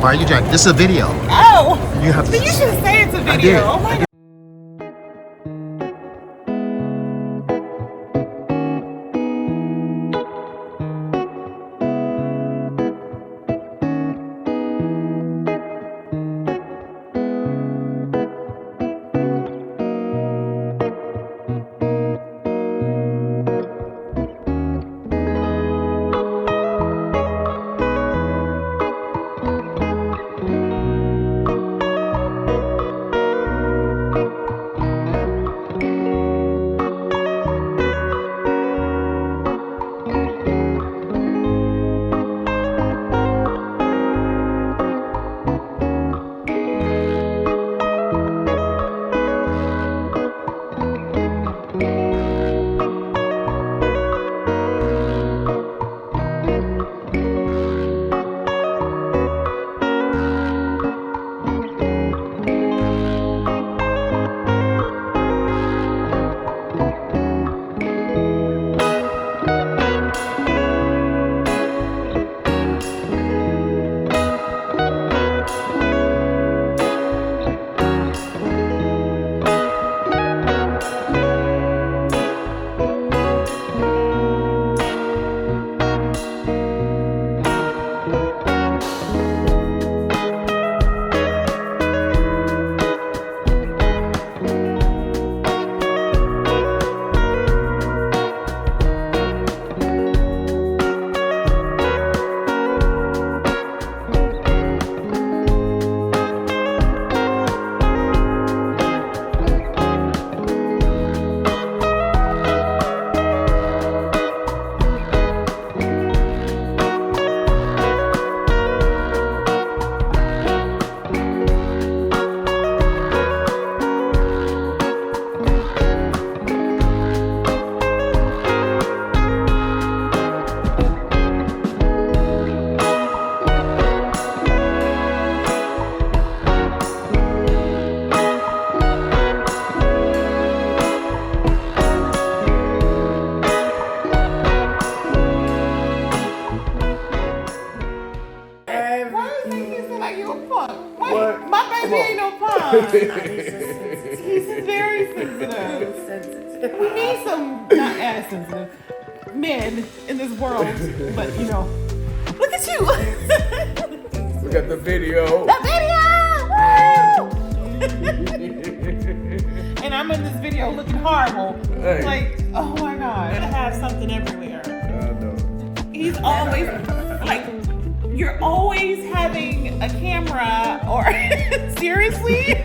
Why are you driving? This is a video. Oh! You have to. But you should say it's a video. I did. Oh my God. He's very sensitive. We need some not as sensitive men in this world, but you know, look at you. Look at the video. The video. And I'm in this video looking horrible. Hey. Like, oh my God. I have something everywhere. I know. He's always like, you're always having a camera or seriously?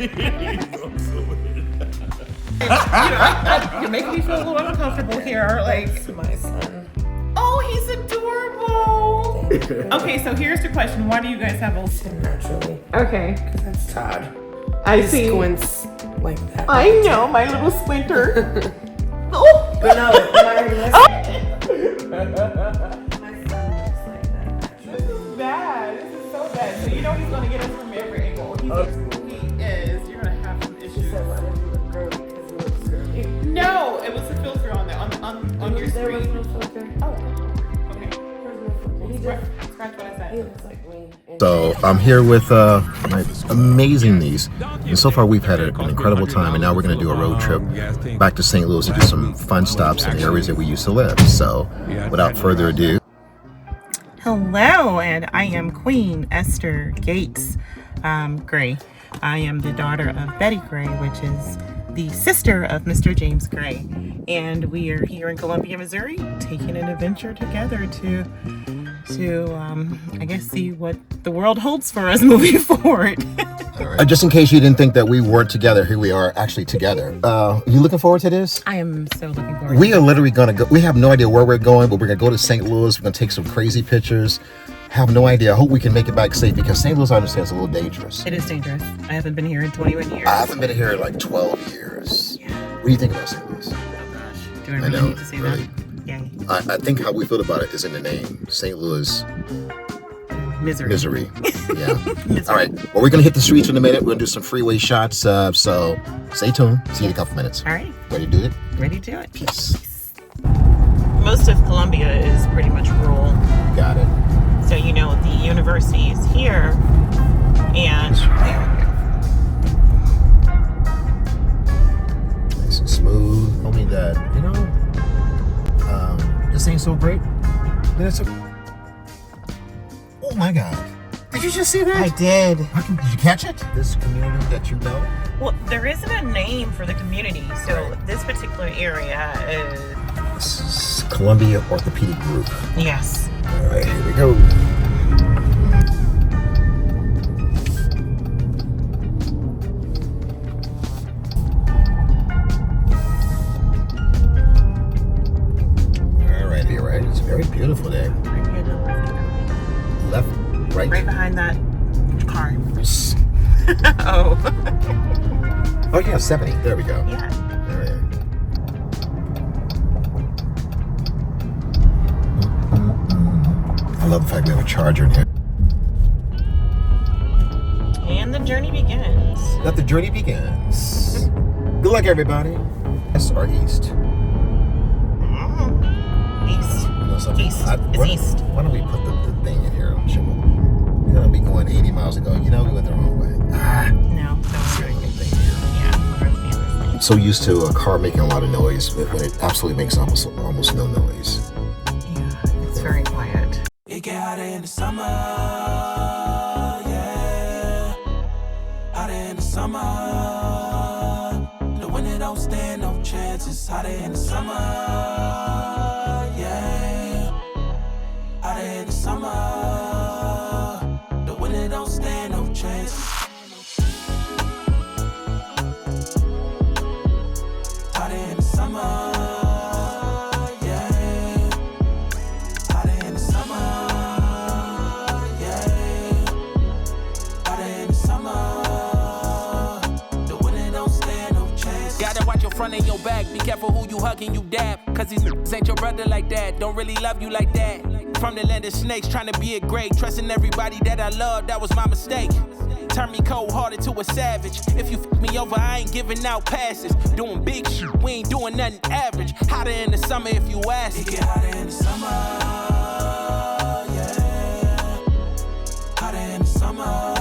You're making me feel a little uncomfortable here. Like, that's my son. Oh, he's adorable. Okay, so here's the question: why do you guys have a naturally? Okay, because that's Todd. I he see. Squints like that. I know, my little squinter. Oh, but no, my son looks like that. This is bad. This is so bad. So you know he's gonna get us from every angle. He is. You're gonna have some issues. So why does he look girly? Because he looks girly. No, it was the filter on there on your There was screen. no filter. Oh, okay. He just Scratch what I said. he looks like me. So I'm here with my amazing niece, and so far we've had an incredible time, and now we're going to do a road trip back to St. Louis to do some fun stops in the areas that we used to live. So without further ado. Hello, and I am Queen Esther Gates Gray. I am the daughter of Betty Gray, which is the sister of Mr. James Gray, and we are here in Columbia, Missouri, taking an adventure together to I guess see what the world holds for us moving forward. Just in case you didn't think that we weren't together, here we are actually together. You looking forward to this? I am so looking forward. We are literally gonna go. We have no idea where we're going, but we're gonna go to St. Louis. We're gonna take some crazy pictures. Have no idea. I hope we can make it back safe because St. Louis, I understand, is a little dangerous. It is dangerous. I haven't been here in 21 years. I haven't been here in like 12 years. Yeah. What do you think about St. Louis? Oh gosh. Do I really need to say that? Yeah. I think how we feel about it is in the name. St. Louis. Misery. Yeah. All right. Well, we're going to hit the streets in a minute. We're going to do some freeway shots. So stay tuned. See you in a couple minutes. All right. Ready to do it? Ready to do it. Peace. Most of Columbia is pretty much rural. Got it. So, you know, the university is here, And Nice and smooth. Told me that, this ain't so great. Then it's oh my God. Did you just see that? I did. Did you catch it? This community that you know? Well, there isn't a name for the community, so this particular area is... This is Columbia Orthopedic Group. Yes. All right, here we go. All right, here, right? It's very beautiful there. Right here to the left. Left, right? Right behind that car. Oh. Oh, yeah, 70. There we go. Yeah. All right. I love the fact we have a charger in here. And the journey begins. Let the journey begins. Good luck, everybody. West or east? East. You know something? East. It's east. Why don't we put the thing in here? We're going to be going 80 miles ago. We went the wrong way. No, That's the don't only worry. thing here. Yeah, we're going to this thing. I'm so used to a car making a lot of noise when it absolutely makes almost no noise. Yeah, it's very quiet. It get hotter in the summer, yeah. Hotter in the summer. The winter don't stand no chances. Hotter in the summer, yeah. Hotter in the summer. The winter don't stand no chances. Hotter in the summer. Front and your back, be careful who you hugging, you dab. Cause these niggas ain't your brother like that, don't really love you like that. From the land of snakes, trying to be a great, trusting everybody that I love, that was my mistake. Turn me cold-hearted to a savage. If you fuck me over, I ain't giving out passes. Doing big shit, we ain't doing nothing average. Hotter in the summer if you ask. It get hotter in the summer, yeah. Hotter in the summer.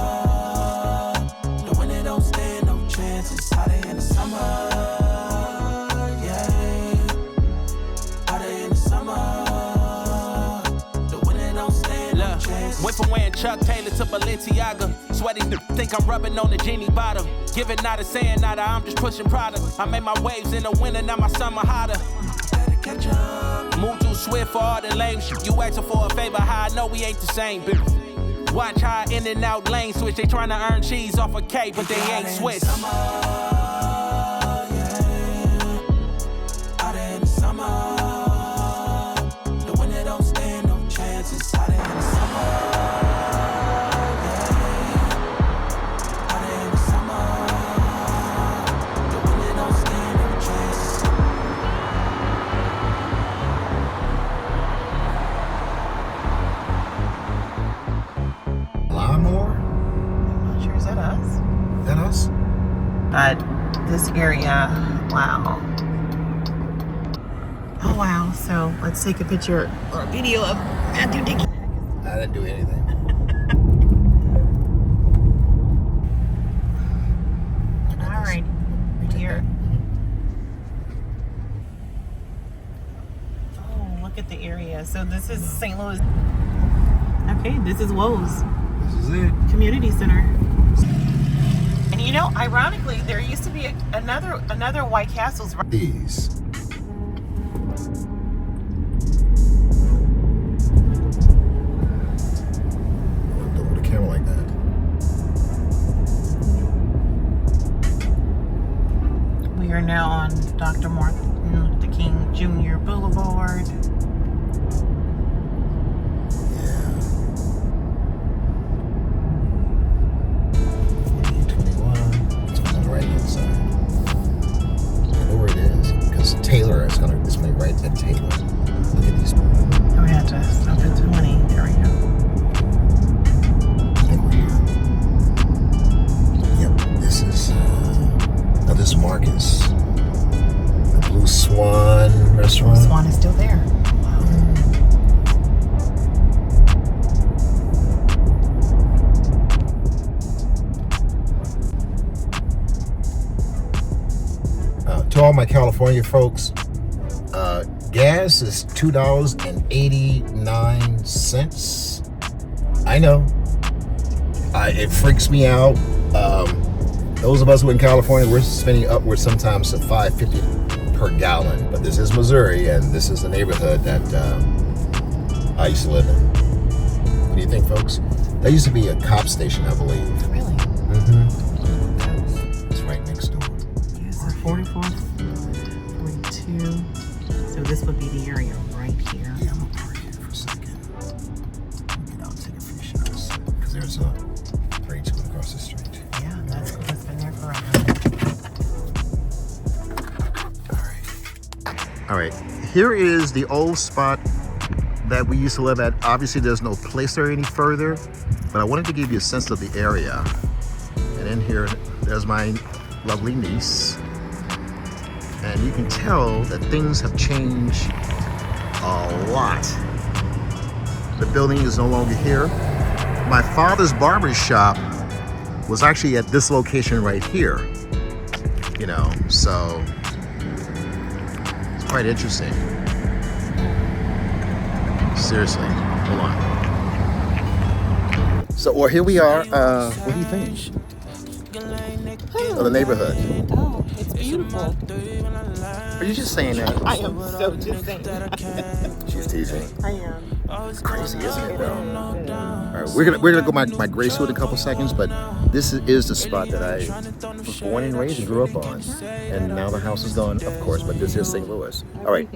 The winter don't stand no chances. Hotter in the summer. Went from wearing Chuck Taylor to Balenciaga. Sweaty think I'm rubbing on the genie bottle. Giving nada, saying nada, I'm just pushing product. I made my waves in the winter, now my summer hotter. Better catch up. Move too swift for all the lame shit. You asking for a favor, how I know we ain't the same, bitch. Watch how I in and out lane switch. They trying to earn cheese off a cake, but they ain't Swiss. But this area, wow. Oh wow, so let's take a picture or a video of Matthew Dickey. I didn't do anything. All right, here. Oh, look at the area. So this is St. Louis. Okay, this is Woes. This is it. Community Center. And you know, ironically, there used to be another White Castle's. These. Don't hold the camera like that. We are now on Dr. Martin Luther King Jr. Boulevard. Taylor is going to be right at Taylor. Look at these. Oh, we have to stop at 20. There we go. I think we're here. Yep, this is now this is Marcus. The Blue Swan restaurant. Blue Swan is still there. Wow. to all my California folks, gas is $2.89. I know. It freaks me out. Those of us who are in California, we're spending upwards sometimes to $5.50 per gallon. But this is Missouri, and this is the neighborhood that I used to live in. What do you think, folks? That used to be a cop station, I believe. Really? Mm-hmm. It's right next door. Yes, 44th, 42. So this would be the area right here. Yeah, I'm gonna park here for a second. Get out and take a few shots. Because there's a grade school across the street. Yeah, that's been there forever. All right, here is the old spot that we used to live at. Obviously, there's no place there any further, but I wanted to give you a sense of the area. And in here, there's my lovely niece. And you can tell that things have changed a lot. The building is no longer here. My father's barber shop was actually at this location right here. You know, so it's quite interesting. Seriously, hold on. So, well, here we are. What do you think of the neighborhood? Oh, it's beautiful. Are you just saying that? I am so just saying. She's teasing. I am. It's crazy, isn't it, though? All right, we're gonna go my gray suit in a couple seconds, but this is the spot that I was born and raised and grew up on, and now the house is gone, of course. But this is St. Louis. All right,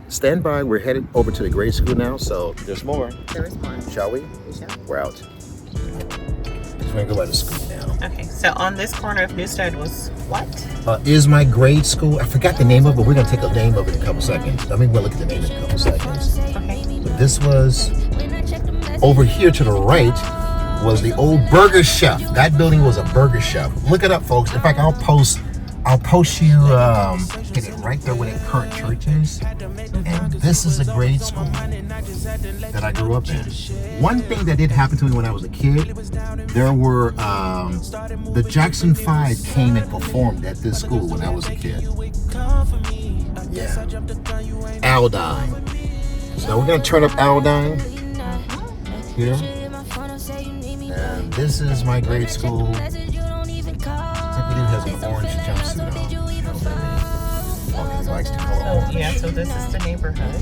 stand by. We're headed over to the grade school now, so there's more. There is more. Shall we? We're out. We're gonna go by the school now. Okay, so on this corner of Newstead was what? Is my grade school? I forgot the name of it, but we're gonna take the name of it in a couple seconds. I mean, we'll look at the name in a couple seconds. Okay. But this was over here to the right was the old Burger Chef. That building was a Burger Chef. Look it up, folks. In fact, I'll post you get it right there where that current church is. And this is a grade school that I grew up in. One thing that did happen to me when I was a kid, there were the Jackson 5 came and performed at this school when I was a kid. Yeah. Aldine. So we're gonna turn up Aldine here. And this is my grade school. I think we do have an orange jumpsuit on. He likes to color orange. Yeah, so this is the neighborhood.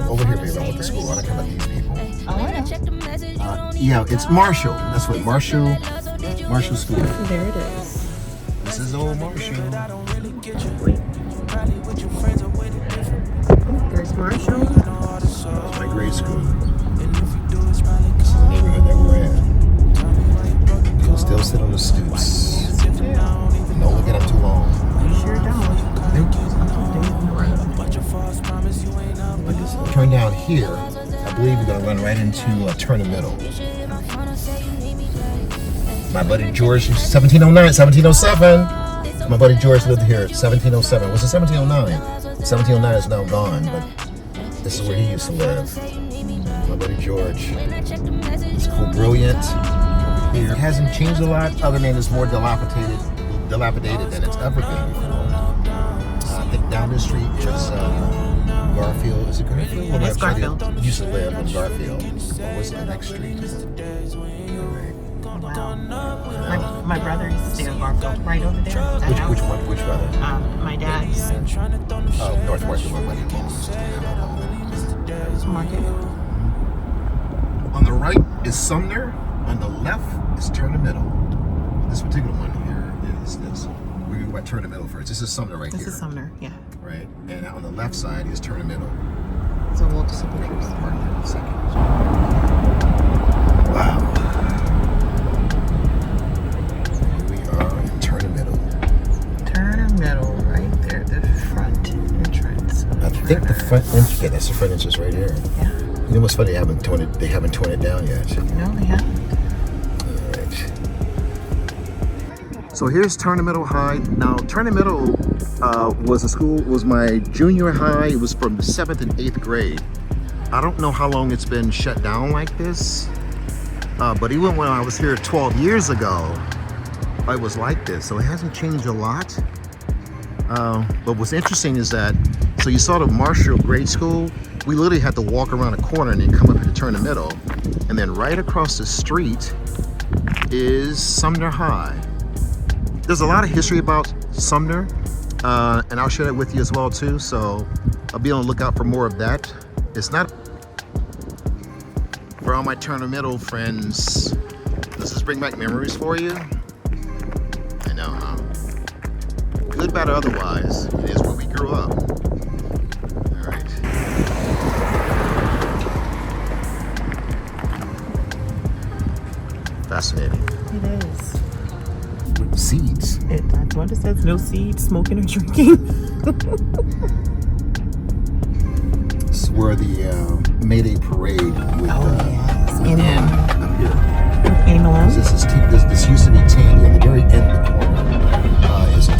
Over here, baby, I went to school. I don't care about these people. Oh, I know. Yeah, it's Marshall. That's what Marshall School. There it is. This is old Marshall. There's Marshall. That's my grade school. This is the neighborhood that we're in. You'll still sit on the stoops. And don't look at them too long. You sure don't. Turn down here. I believe we're gonna run right into turn the middle. My buddy George, 1709, 1707. My buddy George lived here at 1707. Was it 1709? 1709 is now gone, but this is where he used to live. My buddy George. It's cool, brilliant. It hasn't changed a lot, other than it's more dilapidated than it's ever been before. I think down the street is Garfield. Is it Garfield? It is Garfield. I used to live in Garfield. What was the next street? Wow. My brother used to stay on Garfield right over there. Which one? Which brother? My dad's. North Market. My buddy Market. On the right is Sumner. On the left is Turn the Middle. This particular one here is this. We're going to Turn the Middle first. This is Sumner right here. This is Sumner, yeah. Right? And on the left side is Turn the Middle. So we'll just put pictures. Mark there in a second. Wow. Here we are in Turn the Middle. Turner Middle, right there, the front entrance. I think the front entrance, yeah, that's the front entrance right here. Yeah. You know what's funny? They haven't torn it down yet. No, they haven't. So here's Turner Middle High. Now, Turner Middle was my junior high. It was from the 7th and 8th grade. I don't know how long it's been shut down like this, but even when I was here 12 years ago, it was like this. So it hasn't changed a lot. But what's interesting is that, so you saw the Marshall grade school, we literally had to walk around a corner and then come up and turn the middle. And then right across the street is Sumner High. There's a lot of history about Sumner, and I'll share that with you as well too. So I'll be on the lookout for more of that. It's not, for all my turn the middle friends, does this bring back memories for you? I know, huh? Good, bad, or otherwise, it is where we grew up. All right. Fascinating. It is. With seeds. That's what it says. No seeds, smoking, or drinking. This is where the Mayday Parade with yes. up here. Came along. This used to be Tandy. At the very end of the corner is a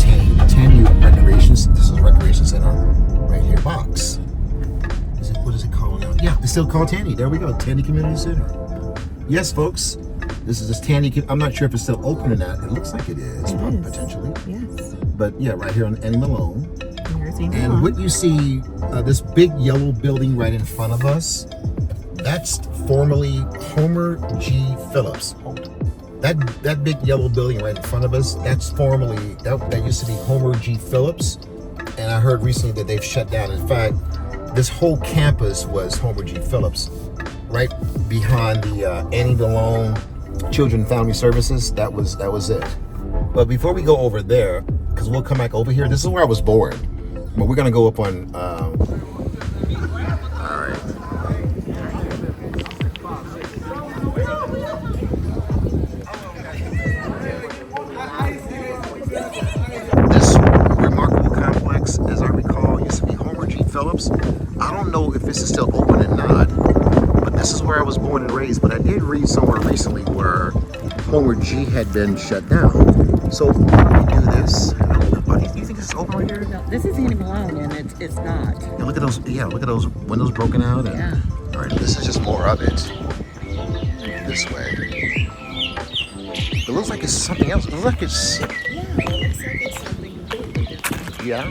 Tandy Recreations. This is a recreation center right here. Box. What is it called now? Yeah, it's still called Tandy. There we go. Tandy Community Center. Yes, folks. This is this Tandy. I'm not sure if it's still open or not. It looks like it is, potentially. Yes. But yeah, right here on Annie Malone. And And what you see, this big yellow building right in front of us, that's formerly Homer G. Phillips. That big yellow building right in front of us, that's formerly, that used to be Homer G. Phillips. And I heard recently that they've shut down. In fact, this whole campus was Homer G. Phillips. Right behind the Annie Malone Children and Family Services, that was it. But before we go over there, because we'll come back over here, this is where I was born. But we're gonna go up on. All right. This remarkable complex, as I recall, used to be Homer G. Phillips. I don't know if this is still open or not, but this is where I was born and raised. But I did read somewhere recently where Homer G had been shut down. So why do we do this? Do you think this is open right here? No, this is Annie Malone, and it's not. Yeah, look at those. Yeah, look at those windows broken out. And, Yeah. All right, this is just more of it. This way. It looks like it's something else. It looks like it's. Yeah, it looks like it's something completely different. Yeah.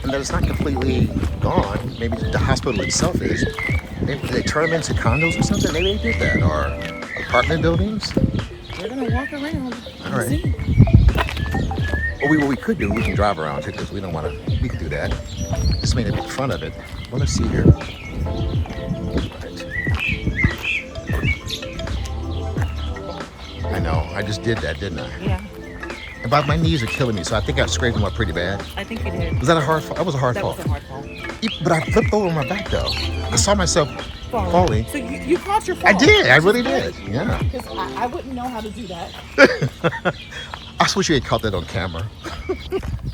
And that it's not completely gone. Maybe the hospital itself is. Maybe did they turn them into condos or something? Maybe they did that. Or apartment buildings. We're gonna walk around. All right. See. What we could do, we can drive around too, because we don't want to. We could do that. This may not be in front of it. Well, let's see here. Right. I know. I just did that, didn't I? Yeah, But my knees are killing me, so I think I scraped them up pretty bad. I think you did. Was that a hard fall? That was a hard That fall. was a hard fall. But I flipped over my back though. I saw myself falling. So you caught your fall. I did. I really did. Yeah. Because I wouldn't know how to do that. I wish you had caught that on camera.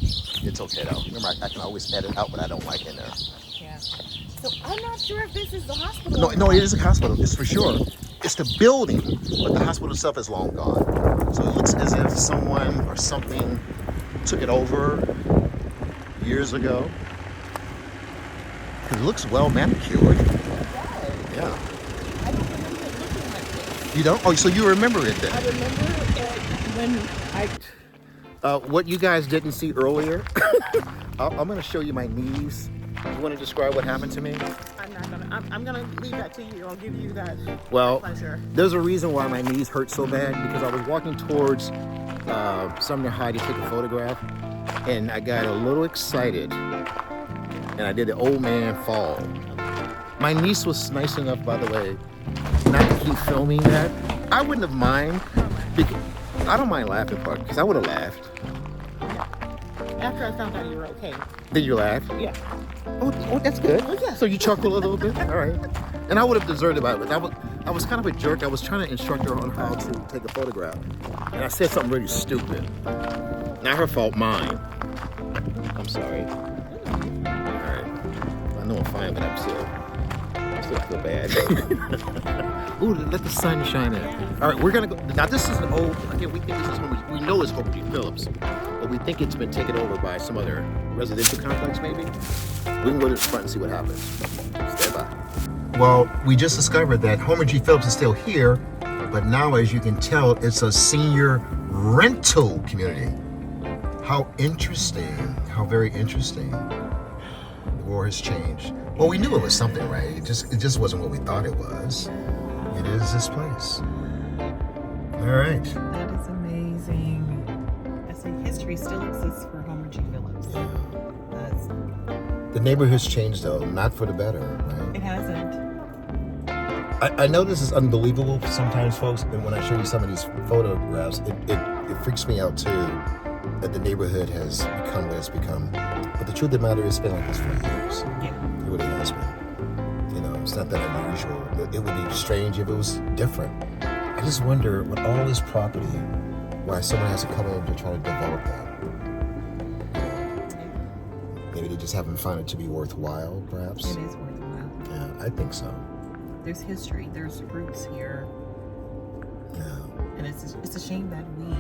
It's okay though. Remember, I can always edit out what I don't like in there. Yeah. So I'm not sure if this is the hospital. No, it is a hospital. It's for sure. It's the building, but the hospital itself is long gone. So it looks as if someone or something took it over years ago. It looks well manicured. Yeah. I don't remember it looking like this. You don't? Oh, so you remember it then? I remember when What you guys didn't see earlier, I'm going to show you my knees. You want to describe what happened to me? I'm not gonna. I'm gonna leave that to you. I'll give you that Well, pleasure. there's a reason why my knees hurt so bad, because I was walking towards Sumner High to take a photograph, and I got a little excited, and I did the old man fall. My niece was nice enough, by the way, not to keep filming that. I wouldn't have mind. I don't mind laughing part, because I would have laughed. After I found out you were okay. Did you laugh? Yeah. Oh, that's good. Oh, yeah. So you chuckled a little bit? All right. And I would have deserved it, but I was kind of a jerk. I was trying to instruct her on how to take a photograph. And I said something really stupid. Not her fault, mine. I'm sorry. All right. I know I'm fine, but I still feel bad. Ooh, let the sun shine in. All right, we're gonna go. Now this is an old. Again, we think this is Homer. We know it's Homer G. Phillips, but we think it's been taken over by some other residential complex, maybe. We can go to the front and see what happens. Stand by. Well, we just discovered that Homer G. Phillips is still here, but now, as you can tell, it's a senior rental community. How interesting. How very interesting. The war has changed. Well, we knew it was something, right? It just wasn't what we thought it was. It is this place. All right. That is amazing. I say history still exists for Homer G. Phillips. That's, The neighborhood's changed though, not for the better, right? it hasn't. I know this is unbelievable sometimes, folks, and when I show you some of these photographs, it freaks me out too that the neighborhood has become what it's become. But the truth of the matter is, it's been like this for years. Yeah. It really has been. You know, it's not that unusual. It would be strange if it was different. I just wonder, with all this property, why someone has to come in to try to develop that. Maybe they just haven't found it to be worthwhile, perhaps. It is worthwhile. Yeah, I think so. There's history. There's roots here. Yeah. And it's a shame that we,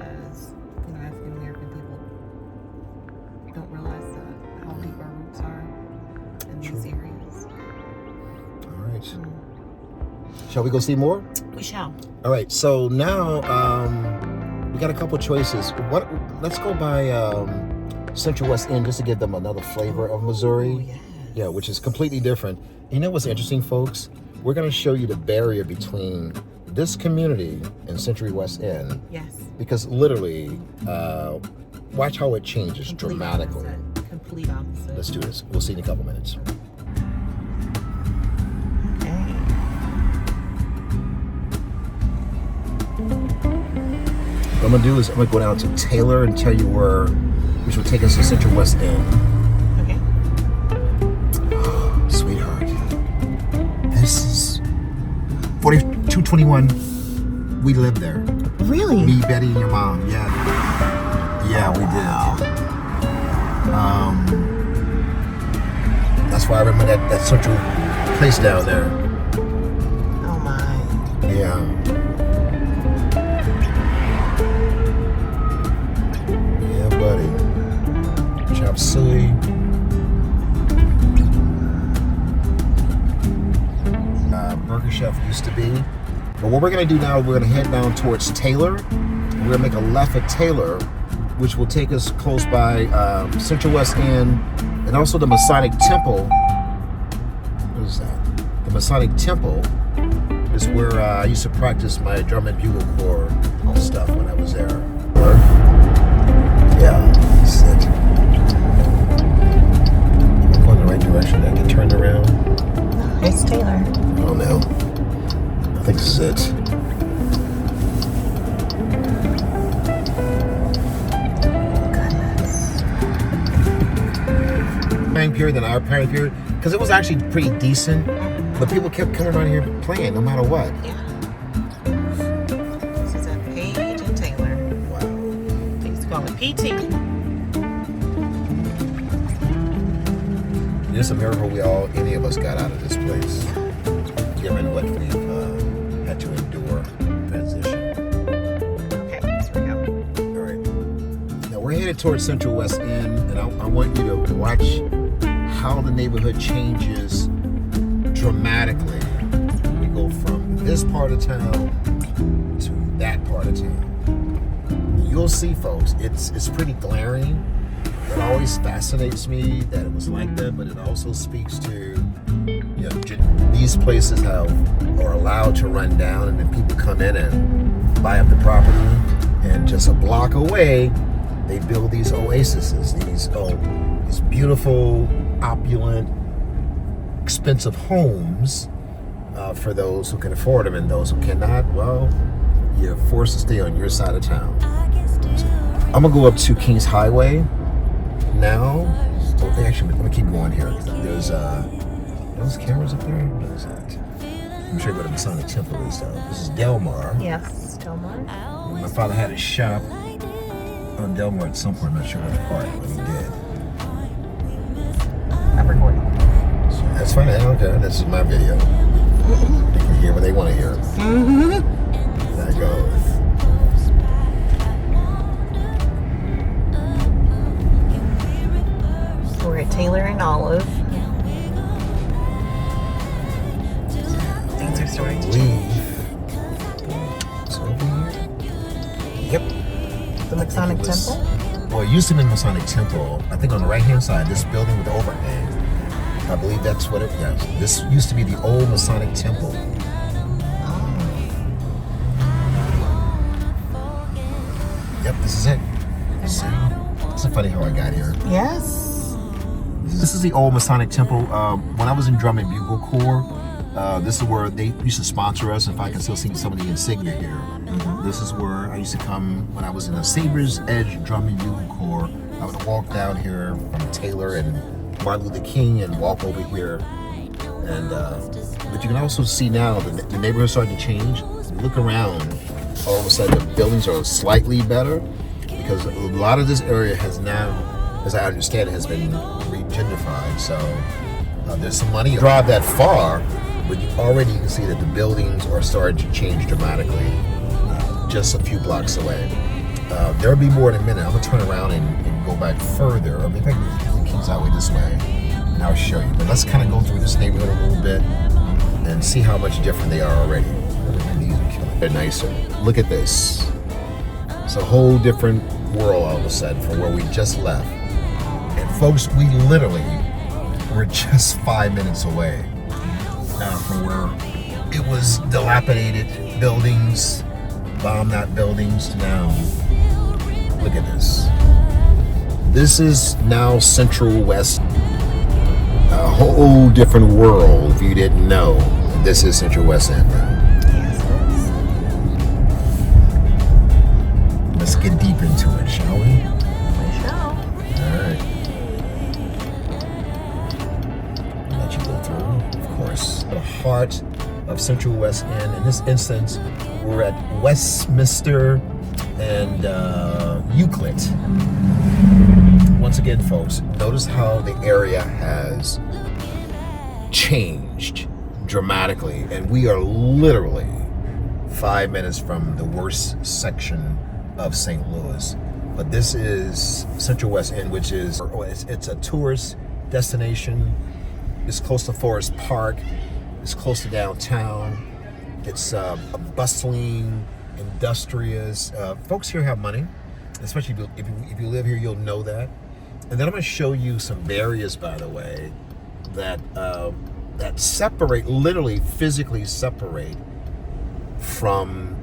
as African American people, don't realize how deep our roots are in these areas. All right. Shall we go see more? We shall. All right. So now we got a couple choices. Let's go by Central West End just to give them another flavor of Missouri. Oh, yes. Yeah, which is completely different. You know what's interesting, folks? We're going to show you the barrier between this community and Century West End. Yes. Because literally, watch how it changes Complete dramatically. opposite. Complete opposite. Let's do this. We'll see you in a couple minutes. Okay. What I'm going to do is I'm going to go down to Taylor and tell you which will take us to Central West End. Okay. Sweetheart, this is 4221. We lived there. Really? Me, Betty, and your mom. Yeah. Yeah, we did. That's why I remember that central place down there. Oh my. Yeah. Yeah, buddy. Chop suey. Burger Chef used to be. But what we're going to do now, we're going to head down towards Taylor. We're going to make a left at Taylor, which will take us close by Central West End and also the Masonic Temple. What is that? The Masonic Temple is where I used to practice my drum and bugle corps stuff when I was there. Yeah, that's it. I'm going the right direction. I can turn around. It's Taylor. I don't know. I think this is it. Time period than our time period, because it was actually pretty decent, but people kept coming around here playing no matter what. Yeah. This is at Page and Taylor. Wow. They used to call it PT. It's a miracle any of us got out of this place, given what we've had to endure transition. Okay, here we go. All right. Now we're headed towards Central West End, and I want you to watch how the neighborhood changes dramatically. We go from this part of town to that part of town. You'll see, folks, it's pretty glaring. It always fascinates me that it was like that, but it also speaks to, these places are allowed to run down, and then people come in and buy up the property, and just a block away, they build these oases, these beautiful, opulent, expensive homes for those who can afford them, and those who cannot, well, you're forced to stay on your side of town. I'm gonna go up to Kings Highway now. Actually, let me keep going here. There's those cameras up there. What is that? I'm sure what the Masonic Temple is though. This is Delmar. Yes, Delmar. My father had a shop on Delmar at some point. I'm not sure what part, but he did. I'm recording. That's fine. I don't care. This is my video. They can hear what they want to hear. There it goes. We're at Taylor and Olive. Things are starting to change. It's over here. Yep. The Masonic It was Temple. Well, it used to be the Masonic Temple. I think on the right-hand side, this building with the overhang. I believe that's what it is. This used to be the old Masonic Temple. Yep, this is it. See? It's so funny how I got here. Yes. This is the old Masonic Temple. When I was in Drum and Bugle Corps, this is where they used to sponsor us. If I can still see some of the insignia here. This is where I used to come when I was in the Saber's Edge Drum and Bugle Corps. I would walk down here from Taylor and Martin Luther King and walk over here. And but you can also see now the neighborhood's starting to change. Look around. All of a sudden, the buildings are slightly better because a lot of this area has now, as I understand it, has been regentrified. So there's some money. Drive that far, but you already can see that the buildings are starting to change dramatically just a few blocks away. There'll be more in a minute. I'm going to turn around and go back further, or maybe I can keep that way this way, and I'll show you. But let's kind of go through this neighborhood a little bit and see how much different they are already. They're nicer. Look at this. It's a whole different world all of a sudden from where we just left. And folks, we literally were just 5 minutes away from where it was dilapidated buildings, bombed out buildings to now. Look at this. This is now Central West, a whole different world. If you didn't know, this is Central West End now. Let's get deep into it, shall we? We shall. Alright. Let you go through, of course. The heart of Central West End. In this instance, we're at Westminster and Euclid. Once again, folks, notice how the area has changed dramatically. And we are literally 5 minutes from the worst section of St. Louis. But this is Central West End, which is, it's a tourist destination. It's close to Forest Park. It's close to downtown. It's a bustling, industrious. Folks here have money, especially if you live here, you'll know that. And then I'm going to show you some barriers, by the way, that that separate, literally physically separate from,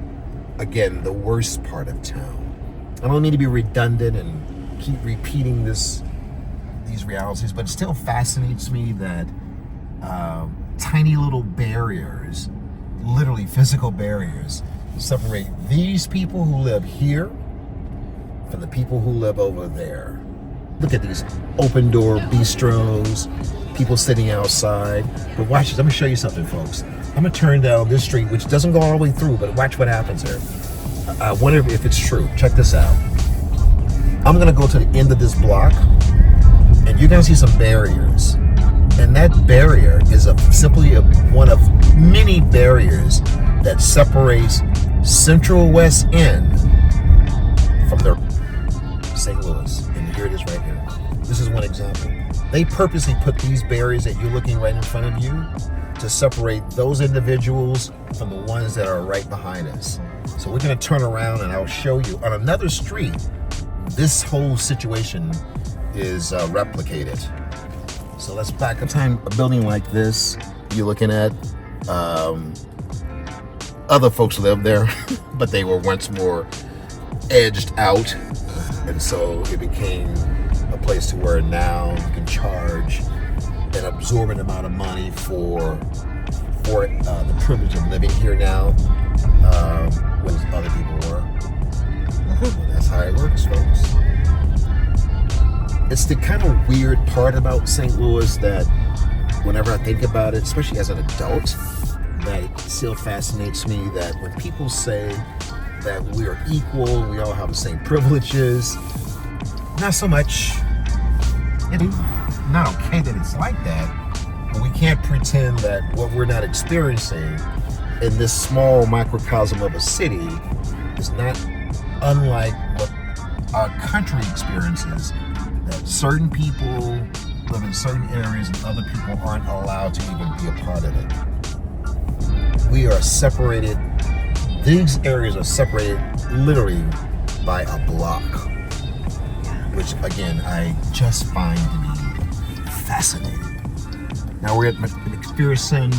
again, the worst part of town. I don't mean to be redundant and keep repeating these realities, but it still fascinates me that tiny little barriers, literally physical barriers, separate these people who live here from the people who live over there. Look at these open door bistros, people sitting outside. But watch this, let me show you something, folks. I'm gonna turn down this street, which doesn't go all the way through, but watch what happens here. I wonder if it's true. Check this out. I'm gonna go to the end of this block, and you're gonna see some barriers. And that barrier is simply one of many barriers that separates Central West End from the St. Louis. And here it is right here. This is one example. They purposely put these barriers that you're looking right in front of you to separate those individuals from the ones that are right behind us. So we're going to turn around and I'll show you on another street. This whole situation is replicated. So let's back up time. A building like this, you're looking at other folks live there, but they were once more edged out, and so it became a place to where now you can charge an absorbent amount of money for the privilege of living here now, when other people were. Well, that's how it works, folks. It's the kind of weird part about St. Louis that whenever I think about it, especially as an adult, that it still fascinates me that when people say that we are equal, we all have the same privileges, not so much. It's not okay that it's like that, but we can't pretend that what we're not experiencing in this small microcosm of a city is not unlike what our country experiences, that certain people live in certain areas and other people aren't allowed to even be a part of it. We are separated, these areas are separated literally by a block. which again I just find to be fascinating. Now we're at McPherson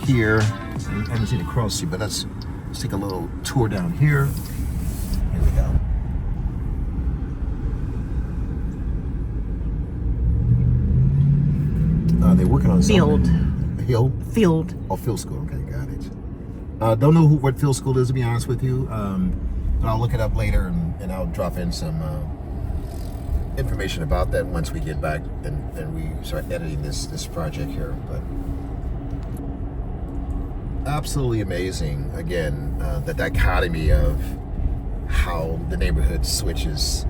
here. I haven't seen the cross street, but let's take a little tour down here. Here we go. They're working on Field. something. Hill? Field. Oh, field school. Okay, got it. Don't know what field school is, to be honest with you. But I'll look it up later and I'll drop in some information about that once we get back and we start editing this project here. But absolutely amazing. Again, the dichotomy of how the neighborhood switches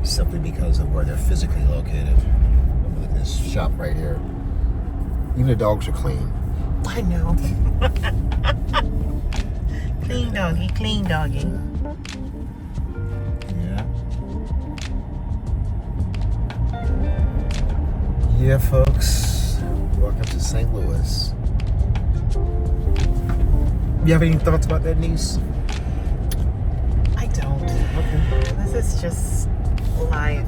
simply because of where they're physically located. Look at this shop right here. Even the dogs are clean. I know. Clean doggy, clean doggy. Yeah. Yeah, folks. Welcome to St. Louis. You have any thoughts about that, niece? I don't. Okay. This is just life.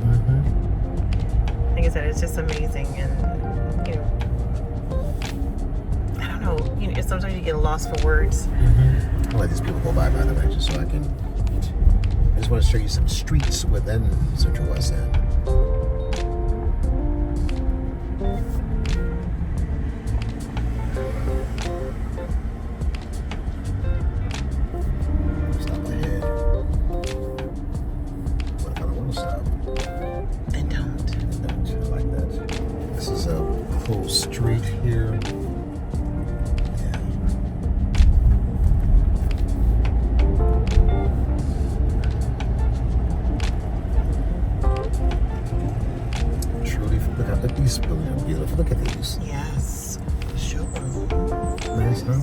Mm-hmm. Like I said, it's just amazing, and you know, I don't know. You know, sometimes you get lost for words. Mm-hmm. I'll let these people go by the way, just so I can. I just want to show you some streets within Central West End. Stop ahead. What if I don't want to stop? And don't. I like that. This is a cool street here. Yeah. Truly, look at these buildings are beautiful. Look at these. Yes. Showroom. Nice, huh?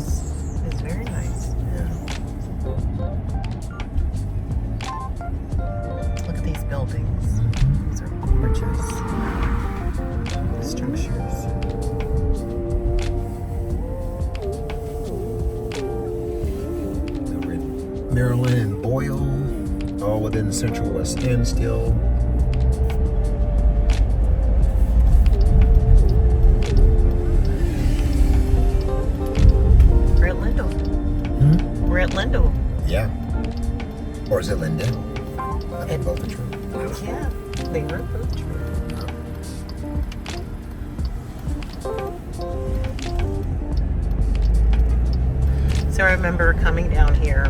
It's very nice. Yeah. Look at these buildings. These are gorgeous structures. We're in Maryland and Boyle, all within Central West End still. We're at Lindell. We're at Lindell. Yeah. Or is it Lindell? I think both are true. Yeah, they were both true. So I remember coming down here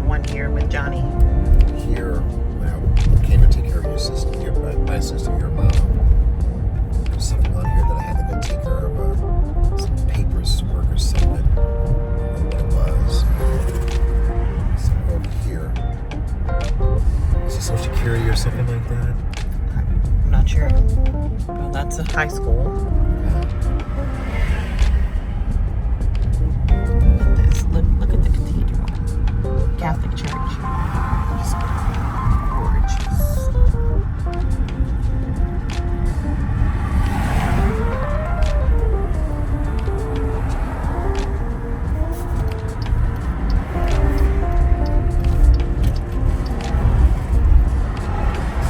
one year with Johnny. Here, when I came to take care of your sister, my sister, your mom, there was something on here that I had to go take care of, some papers work or something. I don't know what it was. Something over here. Is it Social Security or something like that? I'm not sure. Well, that's a high school. Look at this. Look at the cathedral. Catholic Church. Just gorgeous.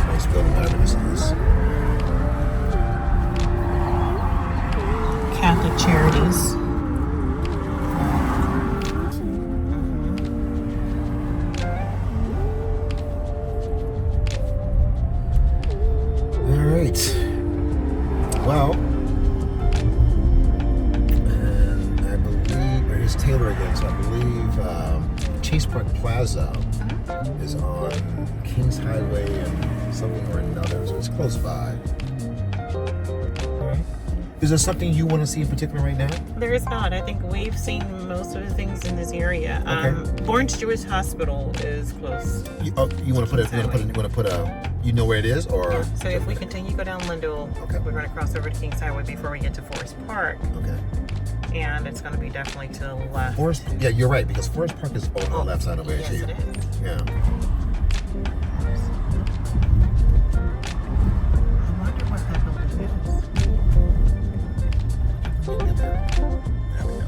Nice building, whatever this is. Catholic Charities. All right. Well, and I believe, here's Taylor again, so I believe Chase Park Plaza is on Kings Highway and something or another, so it's close by. All right. Is there something you want to see in particular right now? There is not. I think we've seen most of the things in this area. Okay. Lawrence Jewish Hospital is close. You want to put you know where it is, or? Yeah. So if we continue to go down Lindell, Okay. we're going to cross over to Kings Highway before we get to Forest Park, Okay. and it's going to be definitely to the left. Forest, yeah, you're right, because Forest Park is on the left side of the way, Yes, too. it is. Yeah. I wonder what that building is. There we go.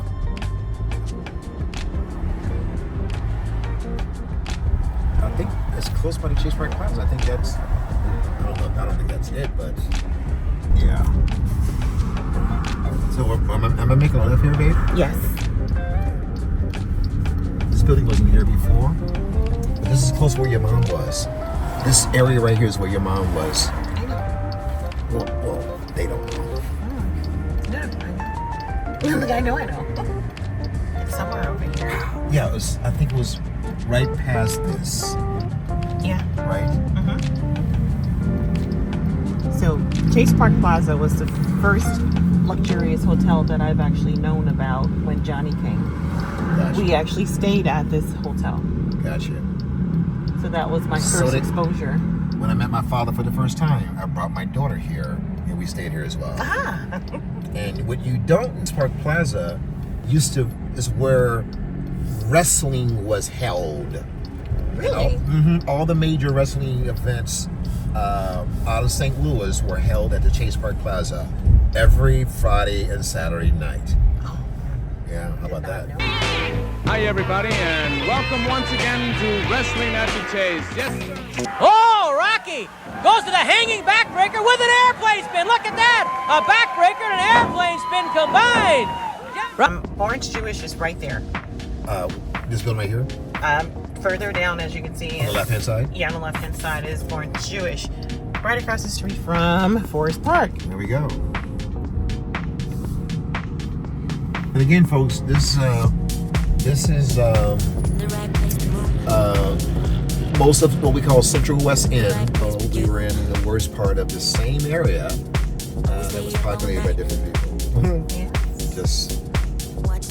I think it's close by the Chase Park Plaza. restaurants. I think that's. I don't think that's it, but yeah. So am I making a left here, babe? Yes. This building wasn't here before, but this is close to where your mom was. This area right here is where your mom was. Well, they don't know. No, I know. I know. It's somewhere over here. Yeah, I think it was right past this, Yeah. right? So Chase Park Plaza was the first luxurious hotel that I've actually known about when Johnny came. Gotcha. We actually stayed at this hotel. Gotcha. So that was my So first they- exposure. When I met my father for the first time, I brought my daughter here, and we stayed here as well. Ah. And what you don't in Park Plaza is where wrestling was held. Really? All the major wrestling events out of St. Louis were held at the Chase Park Plaza every Friday and Saturday night. Yeah, how about that? Hi, everybody, and welcome once again to Wrestling at the Chase. Yes. Oh, Rocky goes to the hanging backbreaker with an airplane spin. Look at that! A backbreaker and an airplane spin combined. Orange Jewish is right there. This building right here, Further down, as you can see, on the left-hand side. Yeah, on the left-hand side is Orange Jewish. Right across the street from Forest Park. There we go. And again, folks, this is most of what we call Central West End. We were in the worst part of the same area that was populated by different people. Just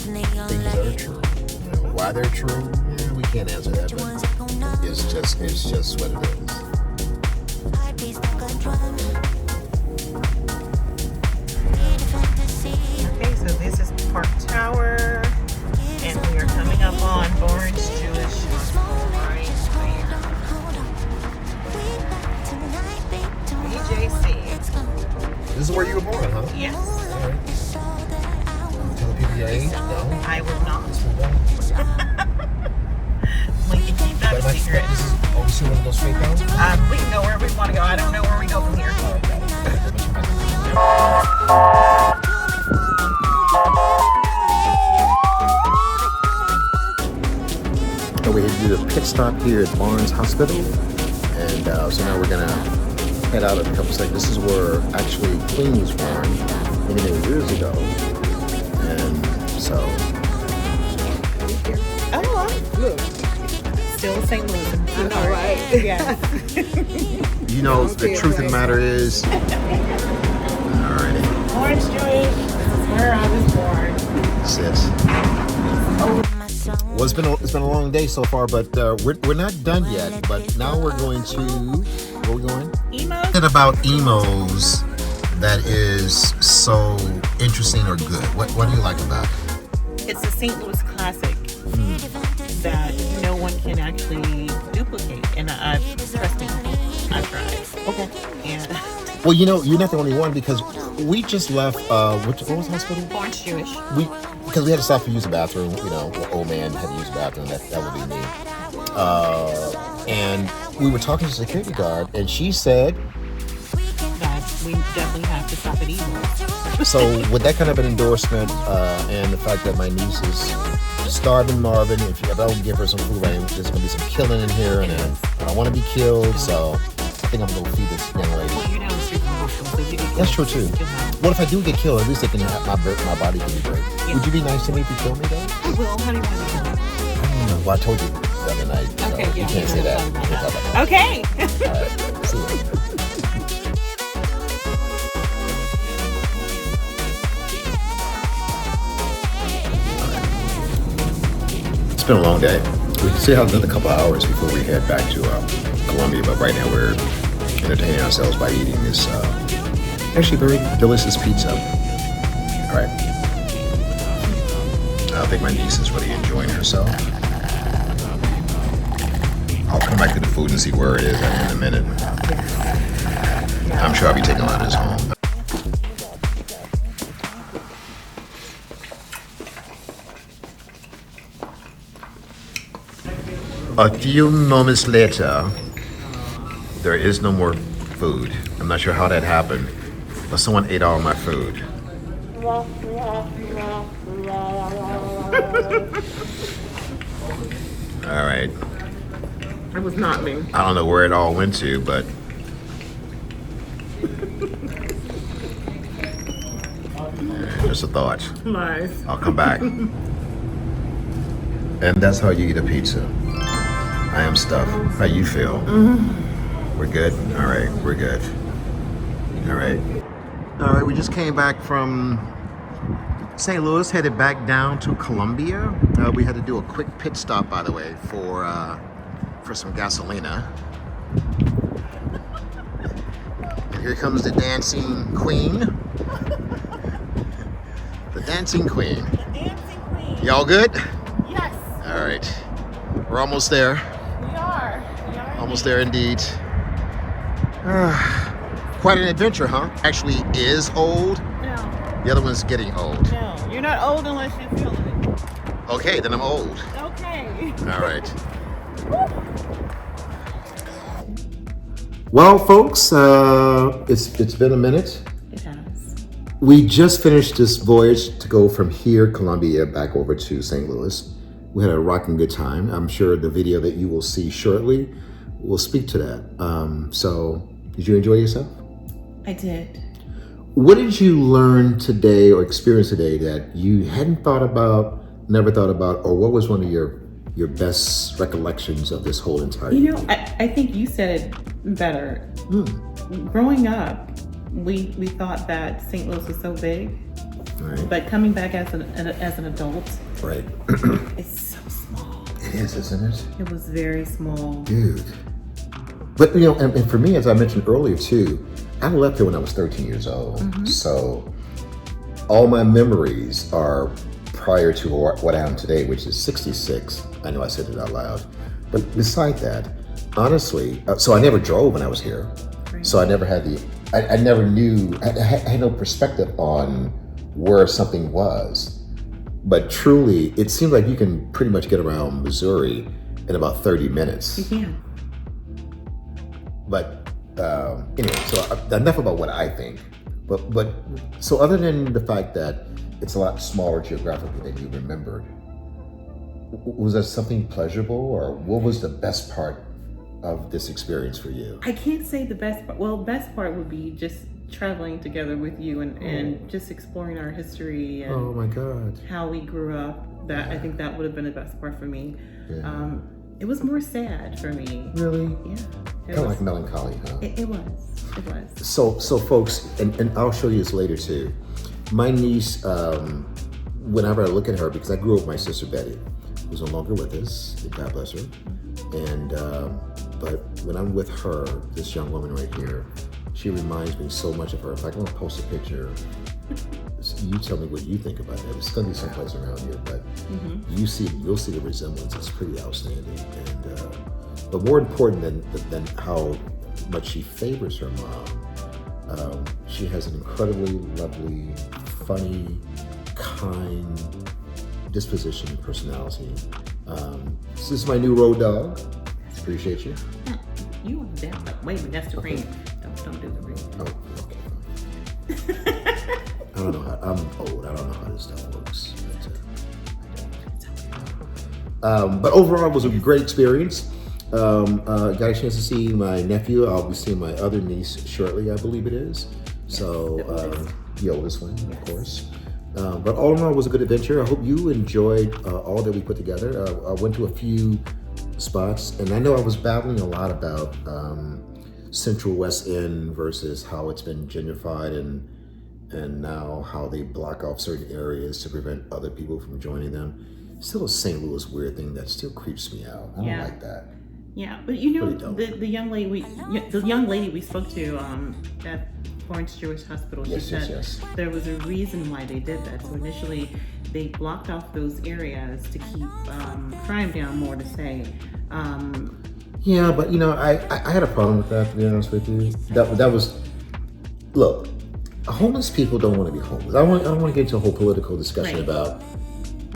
things that are true. Why they're true, we can't answer that, but it's just what it is. Okay, so this is Park Tower, and we are coming up on Orange Jewish right here. BJC. This is where you were born, huh? Yes. All right. Tell the people your age? No. I will not. Let's move on. We can keep that a secret. This is, we still want to go straight down? We can go wherever we want to go. I don't know where we go from here. So we had to do a pit stop here at Barnes Hospital, and so now we're gonna head out in a couple seconds. This is where actually Queen was born many years ago, and so. Oh, look. Still St. Louis. I know, right? Yeah. You know, the truth of the matter is. Alrighty. Orange Jewish. This is where I was born. Sis. Well, it's been a long day so far, but we're not done yet. But now we're going to where are we going? Emos. What about emos that is so interesting or good? What do you like about it? It's a St. Louis classic that no one can actually duplicate, and trust me, I've tried. Okay. And Well, you know, you're not the only one because we just left. What was the hospital? Orange Jewish. Because we had to stop to use the bathroom. You know, old man had to use the bathroom. That would be me. And we were talking to the security guard, and she said, That we definitely have to stop at Emos. so with that kind of an endorsement, and the fact that my niece is starving Marvin, if I don't give her some food, right, there's gonna be some killing in here, and I don't want to be killed, so I think I'm gonna go feed this young lady. Well, you're down the street from the hospital, so if you get That's true killed, too. you'll have- What if I do get killed? At least they can have my body can be break. Yeah. Would you be nice to me if you killed me though? Well, how do you want to do that? I don't know. Well, I told you the other night. So Okay, yeah, you can't say we'll that. talk about We'll talk that. about Okay. that. All right. See you. It's been a long day. We still have another couple of hours before we head back to Columbia, but right now we're entertaining ourselves by eating this actually very delicious pizza. All right. I think my niece is really enjoying herself. I'll come back to the food and see where it is in a minute. I'm sure I'll be taking a lot of this home. A few moments later, There is no more food. I'm not sure how that happened, but someone ate all my food. All right. It was not me. I don't know where it all went to, but just a thought. Lies. I'll come back. And that's how you eat a pizza. I am stuffed. How you feel? We're good? All right, we're good. All right. All right, we just came back from St. Louis, headed back down to Columbia. We had to do a quick pit stop, by the way, for some gasolina. And here comes the dancing queen. The dancing queen. The dancing queen. Y'all good? Yes, All right. We're almost there. we are. Almost there indeed. Quite an adventure, huh? Actually is old. No, The other one's getting old. no. You're not old unless you feel it. Okay, then I'm old. Okay. All right. Well, folks, it's been a minute. It has. We just finished this voyage to go from here, Columbia, back over to St. Louis. We had a rocking good time. I'm sure the video that you will see shortly will speak to that. So, did you enjoy yourself? I did. What did you learn today or experience today that you hadn't thought about, never thought about, or what was one of your best recollections of this whole entire You know, I think you said it better. Growing up, we thought that St. Louis was so big, Right. but coming back as an adult, Right. it's so small. It is, isn't it? It was very small. Dude. But, you know, and for me, as I mentioned earlier, too, I left here when I was 13 years old. So all my memories are prior to what I am today, which is 66. I know I said it out loud. But beside that, honestly, so I never drove when I was here. Right. So I never had I never knew, I had no perspective on where something was. But truly, it seems like you can pretty much get around Missouri in about 30 minutes. You can. But anyway, so enough about what I think. But so other than the fact that it's a lot smaller geographically than you remembered, was there something pleasurable, or what was the best part of this experience for you? I can't say the best part. Well, best part would be just traveling together with you and just exploring our history and Oh my God. how we grew up. That I think that would have been the best part for me. Yeah. It was more sad for me. Really? Yeah. Kind of like melancholy, huh? It was. It was. So folks, and I'll show you this later too. My niece, whenever I look at her, because I grew up with my sister Betty, who's no longer with us, God bless her. And but when I'm with her, this young woman right here, she reminds me so much of her. In fact, I'm gonna post a picture. You tell me what you think about that. It's gonna be someplace around here, but you'll see the resemblance. It's pretty outstanding. And but more important than how much she favors her mom, she has an incredibly lovely, funny, kind disposition and personality. This is my new road dog. Appreciate you. You on the down. Wait a minute, that's the ring. Don't do the ring. Oh, okay. I don't know how, I'm old. I don't know how this stuff works. But overall, it was a great experience. Got a chance to see my nephew. I'll be seeing my other niece shortly, I believe it is. So, the oldest one, of course. But all in all, it was a good adventure. I hope you enjoyed all that we put together. I went to a few spots, and I know I was babbling a lot about Central West End versus how it's been gentrified and now how they block off certain areas to prevent other people from joining them. Still a St. Louis weird thing that still creeps me out. I don't like that. Yeah, but you know, Pretty the young lady we spoke to at Florence Jewish Hospital, she said there was a reason why they did that. So initially, they blocked off those areas to keep crime down more, to say. Yeah, but you know, I had a problem with that, to be honest with you. That was, look, homeless people don't want to be homeless. I don't want to get into a whole political discussion about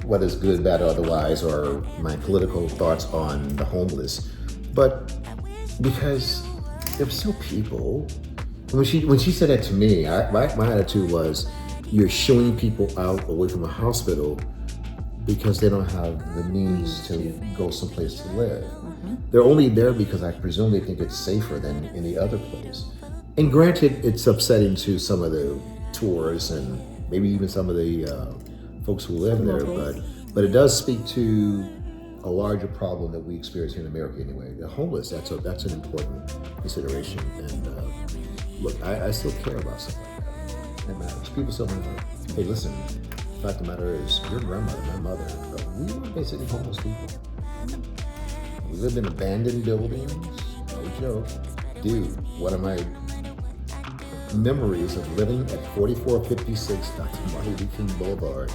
whether it's good, bad, or otherwise, or my political thoughts on the homeless. But because They're still people. When she said that to me, my attitude was, you're shooing people out away from a hospital because they don't have the means to go someplace to live. They're only there because I presume they think it's safer than any other place. And granted, it's upsetting to some of the tourists and maybe even some of the folks who live there, but it does speak to a larger problem that we experience here in America anyway. The homeless, that's an important consideration. And look, I still care about stuff like that. It matters. People still matter. Hey, listen, the fact of the matter is, your grandmother, my mother, we were basically homeless people. We lived in abandoned buildings, no joke. Dude, one of my memories of living at 4456 Dr. Martin Luther King Boulevard,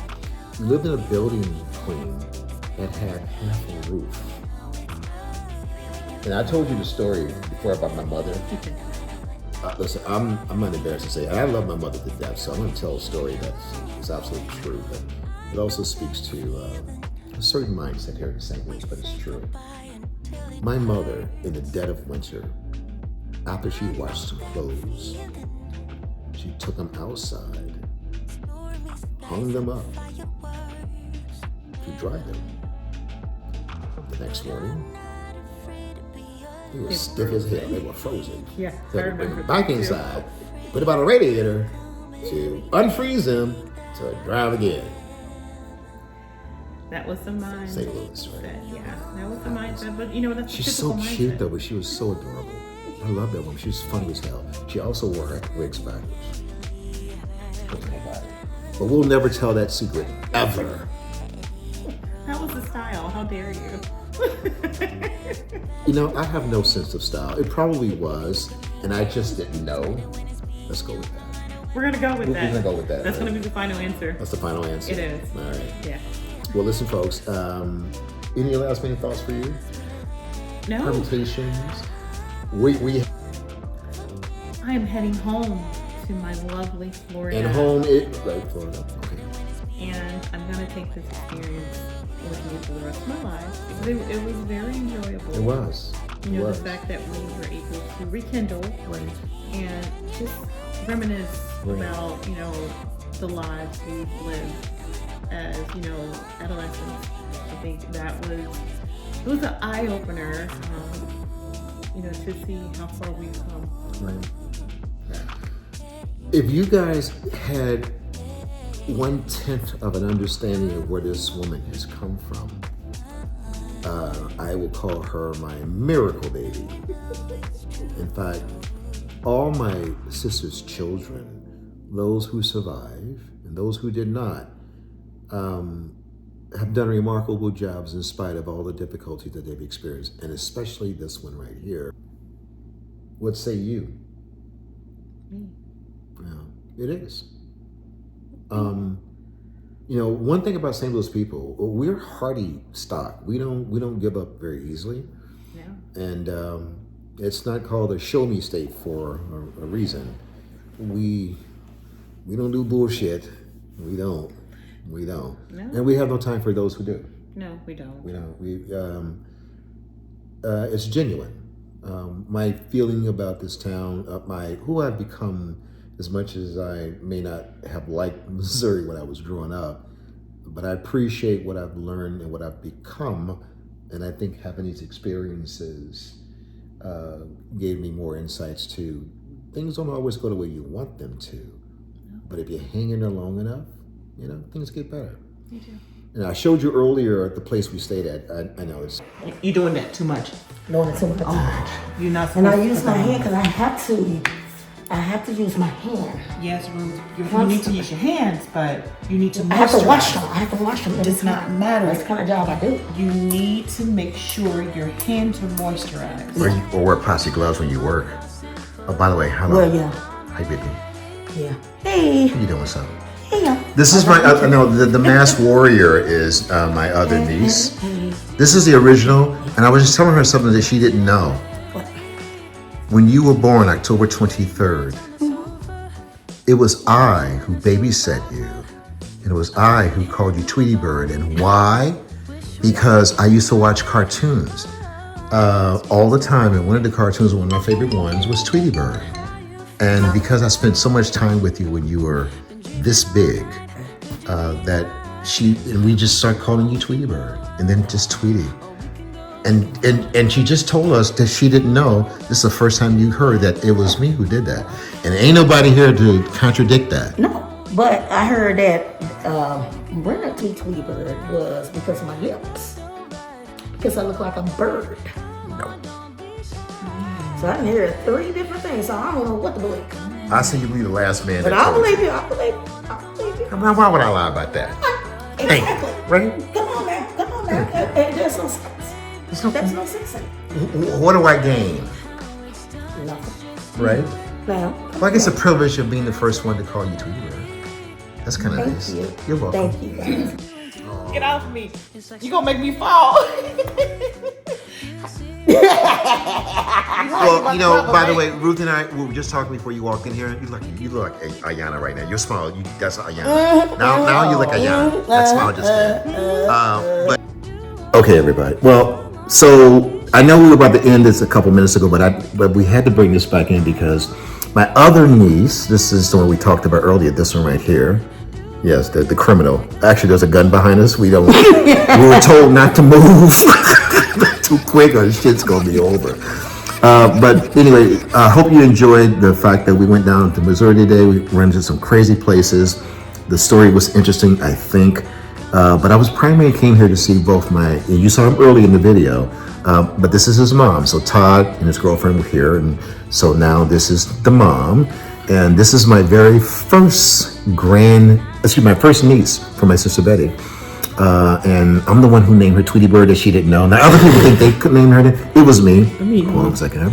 we lived in a building, Queen, that had half a roof. And I told you the story before about my mother. Listen, I'm not embarrassed to say it. I love my mother to death, so I'm going to tell a story that's absolutely true, but it also speaks to a certain mindset here in St. Louis, but it's true. My mother, in the dead of winter, after she washed some clothes, she took them outside, hung them up to dry them. The next morning, they were stiff as hell. They were frozen. Yeah, So I they bring remember them back that too. inside, put them on a radiator to unfreeze them to dry them again. That was the mindset. St. Louis, right? Yeah, that was the mindset. But that's She's the so typical cute mindset. though, but she was so adorable. I love that woman. She was funny as hell. She also wore her wigs backwards. But we'll never tell that secret, ever. That was the style. How dare you? I have no sense of style. It probably was, and I just didn't know. Let's go with that. We're gonna go with that. We're gonna go with that. That's right? gonna be the final answer. That's the final answer. It is. All right. Yeah. Well, listen, folks. Any last minute thoughts for you? No. Permutations? We I am heading home to my lovely Florida. and home right, Florida. Okay. And I'm gonna take this experience with me for the rest of my life because it was very enjoyable. It was. It The was. fact that we were able to rekindle and just reminisce Right. about, the lives we've lived as, adolescents. I think it was an eye opener, to see how far we've come. Right. If you guys had 1/10 of an understanding of where this woman has come from, I will call her my miracle baby. In fact, all my sister's children, those who survived and those who did not, have done remarkable jobs in spite of all the difficulties that they've experienced, and especially this one right here. What say you? Me. Yeah, it is. One thing about St. Louis people, we're hardy stock. We don't give up very easily, Yeah. and it's not called a show me state for a reason. We don't do bullshit. We don't. No. And we have no time for those who do. No, we don't. It's genuine. My feeling about this town, who I've become, as much as I may not have liked Missouri when I was growing up, but I appreciate what I've learned and what I've become, and I think having these experiences gave me more insights to things don't always go the way you want them to, but if you hang in there long enough, things get better. Me too. And I showed you earlier at the place we stayed at. I know it's You're doing that too much. Doing it too much. You're not And supposed I to. use my hand because I have to use my hand. Yes, Ruth, you need to use your hands, but you need to I have to wash moisturize. them. I have to wash them. It does not matter. That's the kind of job I do. You need to make sure your hands are moisturized. or wear plastic gloves when you work. Oh, by the way, hello. Well, yeah. Hi, baby. Yeah. Hey. How you doing, son? Yeah. This is my the masked warrior is my other niece. This is the original, and I was just telling her something that she didn't know. What? When you were born, October 23rd, it was I who babysat you, and it was I who called you Tweety Bird. And why? Because I used to watch cartoons. all the time, and one of the cartoons, one of my favorite ones, was Tweety Bird. And because I spent so much time with you when you were this big, and we just start calling you Tweety Bird, and then just Tweety. And she just told us that she didn't know this is the first time you heard that it was me who did that. And ain't nobody here to contradict that. No, but I heard that Brenda Tweety Bird was because of my lips. Because I look like a bird. No. So I can hear 3 different things, so I don't know what to believe. I say you be the last man. But I believe you. I believe you. Now, why would I lie about that? Exactly. Right? Come on, man. There's no sense. There's no sense in it. What do I gain? Nothing. Right? Now, Well, I guess the privilege of being the first one to call you Tweety Bird. That's kind of nice. Thank you. You're welcome. Thank you, guys. Get off me. You gonna make me fall. Well, you know, by the way, Ruth and I we were just talking before you walked in here. You look like Ayana right now. Your smile, that's Ayana. Now you look Ayana. That smile just did. But okay, everybody. Well, so I know we were about to end this a couple minutes ago, but we had to bring this back in because my other niece. This is the one we talked about earlier. This one right here. Yes, the criminal. Actually, there's a gun behind us. We were told not to move too quick or shit's gonna be over. But anyway, I hope you enjoyed the fact that we went down to Missouri today. We went to some crazy places. The story was interesting, I think. But I was primarily came here to see both you saw him early in the video, but this is his mom. So Todd and his girlfriend were here, and so now this is the mom. And this is my very first my first niece from my sister Betty. And I'm the one who named her Tweety Bird that she didn't know. Now other people think they could name her. It was me. Hold on a second.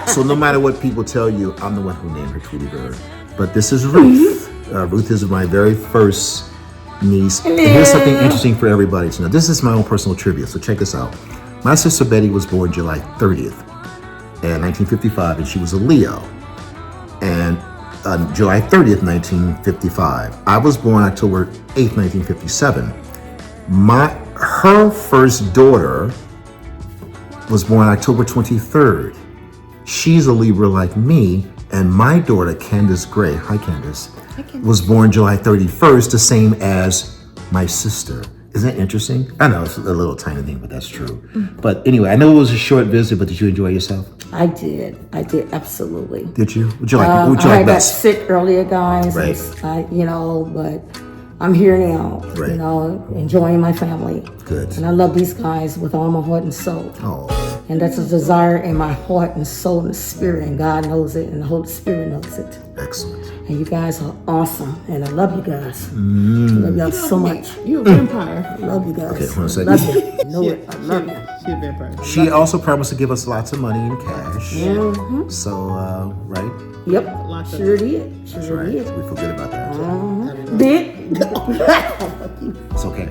So no matter what people tell you, I'm the one who named her Tweety Bird. But this is Ruth. Ruth is my very first niece. And here's something interesting for everybody to know. This is my own personal trivia, so check this out. My sister Betty was born July 30th. In 1955, and she was a Leo. And on July 30th, 1955. I was born October 8th, 1957. Her first daughter was born October 23rd. She's a Libra like me, and my daughter, Candace Gray, hi Candace, was born July 31st, the same as my sister. Isn't that interesting? I know it's a little tiny thing, but that's true. But anyway, I know it was a short visit, but did you enjoy yourself? I did absolutely. Did you? Would you like I got best? sick earlier, guys. Right. But I'm here now. Right. Enjoying my family. Good. And I love these guys with all my heart and soul. Oh. And that's a desire in my heart and soul and spirit, and God knows it, and the Holy Spirit knows it. Excellent. And you guys are awesome, and I love you guys. I love y'all so much. You a vampire. I love you guys. Okay, hold on a second. Love you. I know it. I love you. She a vampire. She also promised to give us lots of money in cash. So, right? Yep. Lots of Sure did. That's Sure right. did. We feel good about that. Big. It's okay.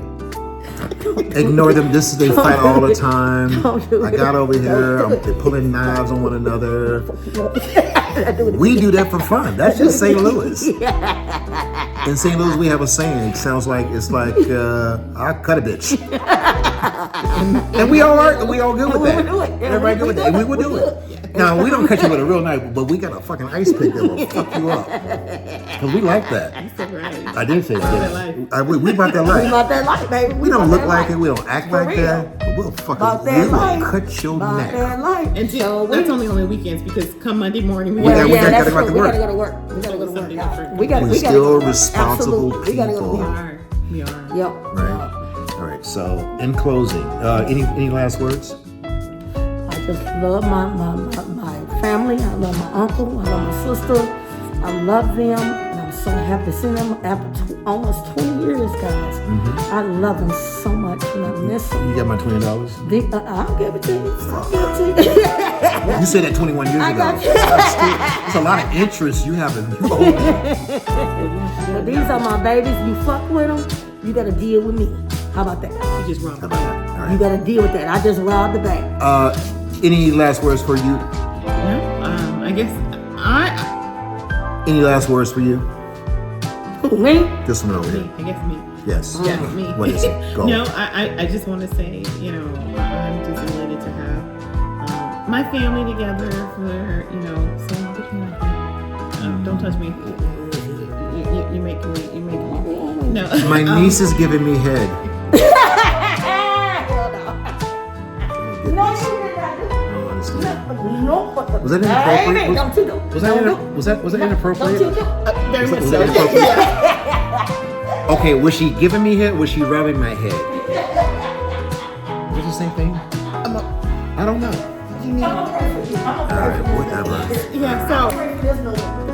Ignore them. They fight all the time. I got over here. They're pulling knives on one another. We do that for fun. That's just St. Louis. In St. Louis, we have a saying. It sounds like I cut a bitch. And we all are. We all good with that. Everybody good with that. And we would do it. Now we don't catch you with a real knife, but we got a fucking ice pick that will fuck you up. Cause we like that. You said right. I did say that. We about that We life. about that life, baby. We don't about look that like life. it. We don't act For like real. that. But we'll About fucking that life. cut your About neck. that life. And that's only on the weekends because come Monday morning we gotta that's go to true. We work. gotta go to work. We gotta go to work. Something guys. different. We gotta We're go to still work. responsible Absolutely. We gotta go to people. work. We are. Yep. Right. All right. So, in closing, any last words? I just love my family. I love my uncle. I love my sister. I love them. And I'm so happy to see them after almost 20 years, guys. I love them so much and I miss them. You got my $20? I'll give it to you. I'll give it to you. You said that 21 years I ago. got you. That's a lot of interest you have in you. But these are my babies. You fuck with them, you gotta deal with me. How about that? You just robbed How the about bank. that? All You right. gotta deal with that. I just robbed the bank. Any last words for you? No, I guess Any last words for you? Who, me? This one over here. I guess me. Yes. Yeah, me. What is it? Go. No, I just want to say, you know, I'm just elated to have my family together for, you know, so don't touch me. You making me. No. My niece is giving me head. No, she did not. Oh, honestly. No, but the Was that inappropriate? baby, don't you do? Was that inappropriate? Don't you do? Very much Was so. that inappropriate? Okay, was she giving me head? Was she rubbing my head? Was it the same thing? I don't know. Alright, whatever. Yeah, so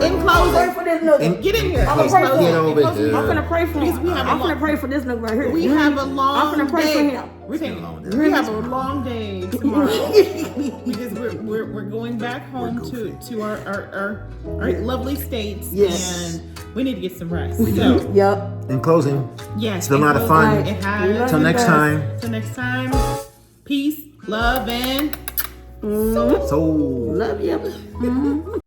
in closing, get in here. I'm gonna pray for Get him. over here. I'm gonna pray for him. we have a I'm long- gonna pray for this nigga right here. We have a long I'm gonna pray day. for him. We have a long day tomorrow because we're going back home to our lovely states. Yes. And we need to get some rest. So Yep. In closing, yes, it's been a lot of fun. It has. Till next time. Till next time. Peace, love, and So. Love you.